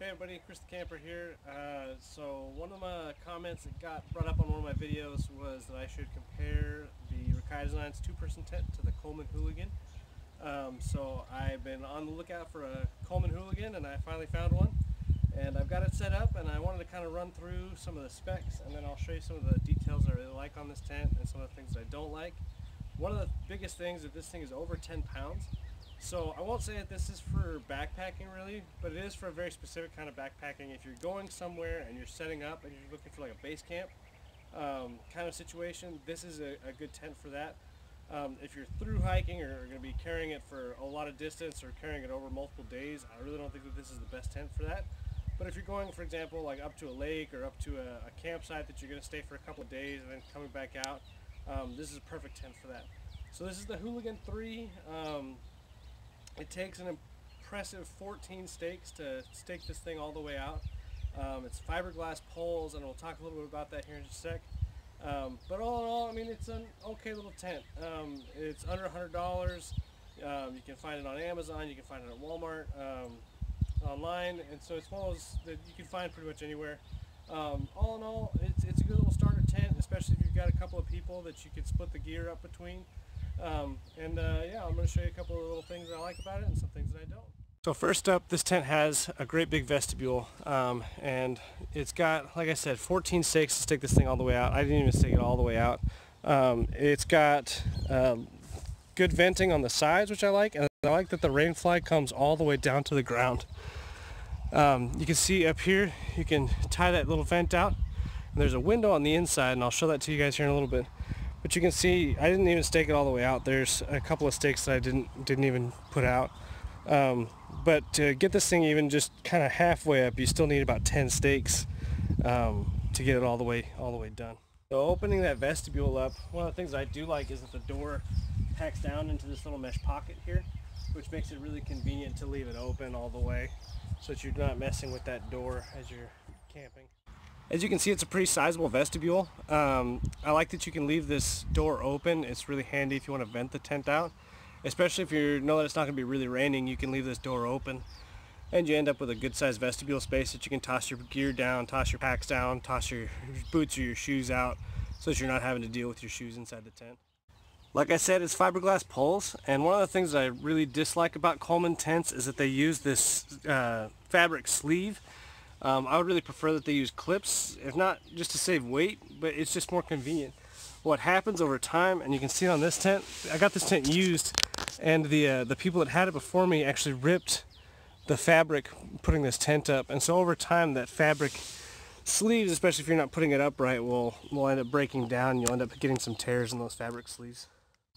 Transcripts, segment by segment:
Hey everybody, Chris the Camper here. So one of my comments that got brought up on one of my videos was that I should compare the Rakai Designs two-person tent to the Coleman Hooligan. So I've been on the lookout for a Coleman Hooligan and I finally found one. And I've got it set up and I wanted to kind of run through some of the specs and then I'll show you some of the details I really like on this tent and some of the things that I don't like. One of the biggest things is that this thing is over 10 pounds. So I won't say that this is for backpacking really, but it is for a very specific kind of backpacking. If you're going somewhere and you're setting up and you're looking for like a base camp kind of situation, this is a good tent for that. If you're through hiking or going to be carrying it for a lot of distance or carrying it over multiple days, I really don't think that this is the best tent for that. But if you're going, for example, like up to a lake or up to a campsite that you're going to stay for a couple of days and then coming back out, this is a perfect tent for that. So this is the Hooligan 3. It takes an impressive 14 stakes to stake this thing all the way out. It's fiberglass poles, and we'll talk a little bit about that here in just a sec. But all in all, I mean, it's an okay little tent. It's under $100. You can find it on Amazon, you can find it at Walmart, online, and so it's one of those that you can find pretty much anywhere. All in all, it's a good little starter tent, especially if you've got a couple of people that you could split the gear up between. Yeah, I'm going to show you a couple of little things that I like about it and some things that I don't. So first up, this tent has a great big vestibule, and it's got, like I said, 14 stakes to stake this thing all the way out. I didn't even stake it all the way out. It's got good venting on the sides, which I like, and I like that the rain fly comes all the way down to the ground. You can see up here, you can tie that little vent out, and there's a window on the inside, and I'll show that to you guys here in a little bit. But you can see I didn't even stake it all the way out. There's a couple of stakes that I didn't even put out. But to get this thing even just kind of halfway up, you still need about 10 stakes to get it all the way done. So opening that vestibule up, one of the things I do like is that the door packs down into this little mesh pocket here, which makes it really convenient to leave it open all the way so that you're not messing with that door as you're camping. As you can see, it's a pretty sizable vestibule. I like that you can leave this door open. It's really handy if you want to vent the tent out. Especially if you know that it's not going to be really raining, you can leave this door open. And you end up with a good sized vestibule space that you can toss your gear down, toss your packs down, toss your boots or your shoes out so that you're not having to deal with your shoes inside the tent. Like I said, it's fiberglass poles, and one of the things that I really dislike about Coleman tents is that they use this fabric sleeve. I would really prefer that they use clips, if not just to save weight, but it's just more convenient. What happens over time, and you can see on this tent, I got this tent used, and the people that had it before me actually ripped the fabric putting this tent up, and so over time that fabric sleeves, especially if you're not putting it upright, will end up breaking down. You'll end up getting some tears in those fabric sleeves.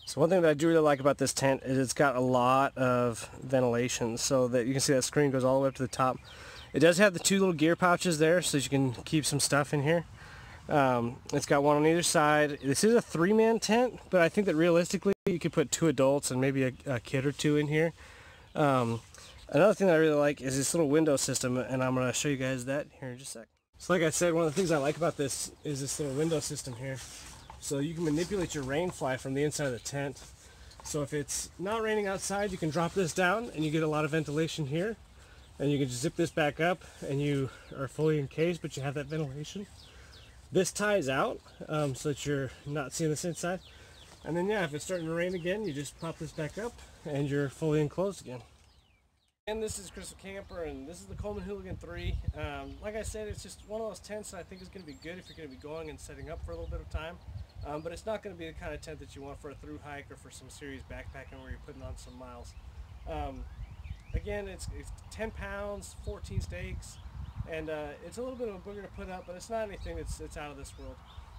So one thing that I do really like about this tent is it's got a lot of ventilation, so that you can see that screen goes all the way up to the top. It does have the two little gear pouches there so that you can keep some stuff in here. It's got one on either side. This is a 3-man tent, but I think that realistically you could put 2 adults and maybe a kid or 2 in here. Another thing that I really like is this little window system, and I'm going to show you guys that here in just a sec. So like I said, one of the things I like about this is this little window system here. So you can manipulate your rain fly from the inside of the tent. So if it's not raining outside, you can drop this down and you get a lot of ventilation here. And you can just zip this back up and you are fully encased, but you have that ventilation. This ties out so that you're not seeing this inside. And then yeah, if it's starting to rain again, you just pop this back up and you're fully enclosed again. And this is Chris the Camper, and this is the Coleman Hooligan 3. Like I said, it's just one of those tents that I think is going to be good if you're going to be going and setting up for a little bit of time. But it's not going to be the kind of tent that you want for a through hike or for some serious backpacking where you're putting on some miles. Again, it's 10 pounds, 14 stakes, and it's a little bit of a booger to put up, but it's not anything that's out of this world.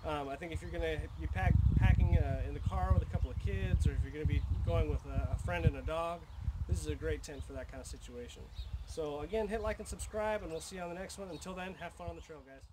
I think if you're going to be packing in the car with a couple of kids, or if you're going to be going with a friend and a dog, this is a great tent for that kind of situation. So again, hit like and subscribe, and we'll see you on the next one. Until then, have fun on the trail, guys.